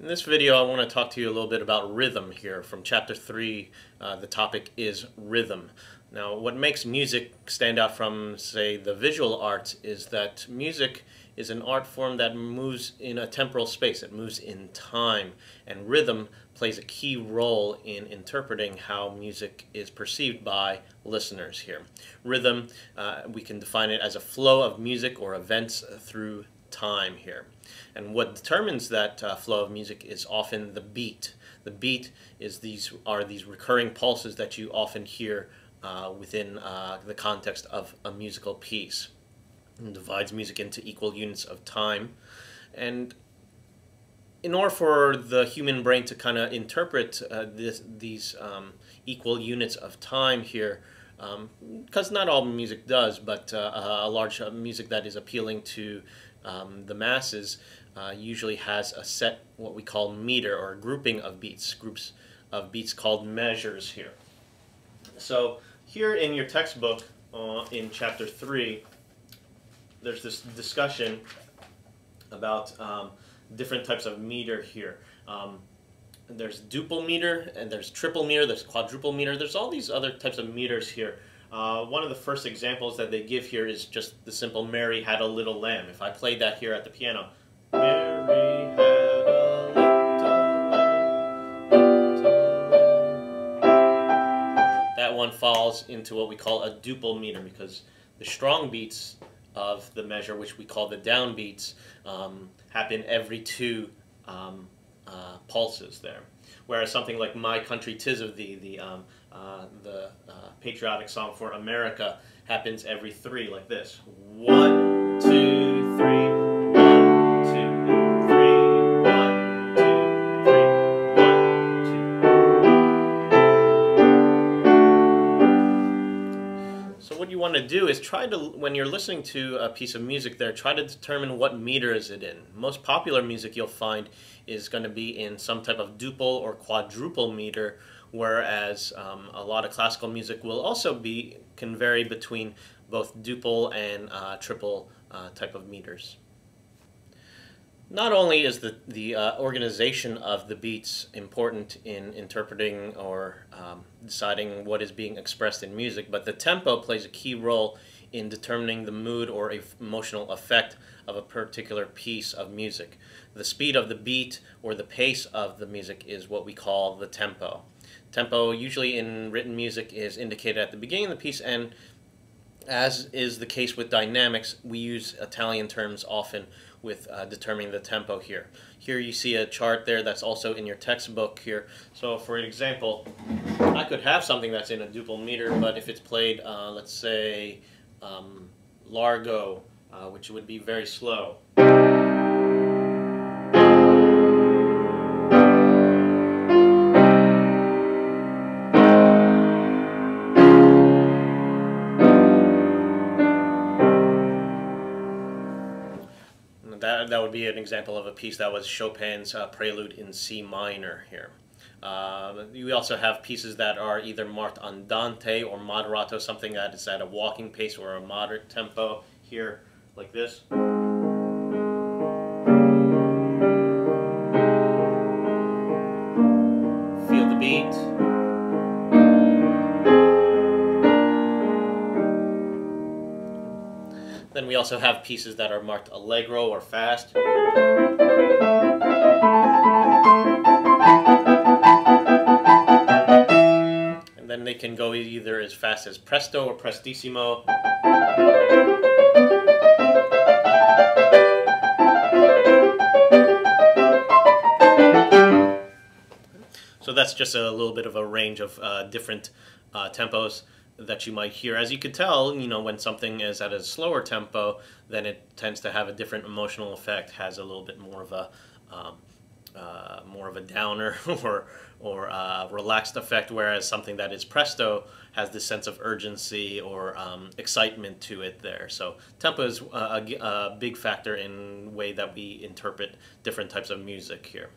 In this video, I want to talk to you a little bit about rhythm here. From Chapter 3, the topic is rhythm. Now, what makes music stand out from, say, the visual arts is that music is an art form that moves in a temporal space. It moves in time, and rhythm plays a key role in interpreting how music is perceived by listeners here. Rhythm, we can define it as a flow of music or events through time here. And what determines that flow of music is often the beat. The beat is these recurring pulses that you often hear within the context of a musical piece. It divides music into equal units of time. And in order for the human brain to kind of interpret these equal units of time here, because not all music does, but a large music that is appealing to the masses usually has a set, what we call meter, or a grouping of beats, groups of beats called measures here. So here in your textbook in Chapter 3, there's this discussion about different types of meter here. There's duple meter, and there's triple meter, there's quadruple meter, there's all these other types of meters here. One of the first examples that they give here is just the simple "Mary Had a Little Lamb." If I played that here at the piano, Mary had a little lamb. That one falls into what we call a duple meter, because the strong beats of the measure, which we call the downbeats, happen every two pulses there. Whereas something like "My Country 'Tis of Thee," the patriotic song for America, happens every three, like this. 1, 2, 3, 1, 2, 3, 1, 2, 3, 1, 2. So what you want to do is try to, when you're listening to a piece of music there, try to determine what meter is it in. Most popular music you'll find is going to be in some type of duple or quadruple meter, whereas a lot of classical music will also can vary between both duple and triple type of meters. Not only is the organization of the beats important in interpreting or deciding what is being expressed in music, but the tempo plays a key role in determining the mood or emotional effect of a particular piece of music. The speed of the beat or the pace of the music is what we call the tempo. Tempo, usually in written music, is indicated at the beginning of the piece, and as is the case with dynamics, we use Italian terms often with determining the tempo here. Here you see a chart there that's also in your textbook here. So for example, I could have something that's in a duple meter, but if it's played, let's say, largo, which would be very slow. That would be an example of a piece that was Chopin's Prelude in C minor here. We also have pieces that are either marked andante or moderato, something that is at a walking pace or a moderate tempo here, like this. Feel the beat. Then we also have pieces that are marked allegro or fast. And then they can go either as fast as presto or prestissimo. So that's just a little bit of a range of different tempos that you might hear. As you could tell, when something is at a slower tempo, then it tends to have a different emotional effect, has a little bit more of a downer or relaxed effect, whereas something that is presto has this sense of urgency or excitement to it there. So tempo is a big factor in the way that we interpret different types of music here.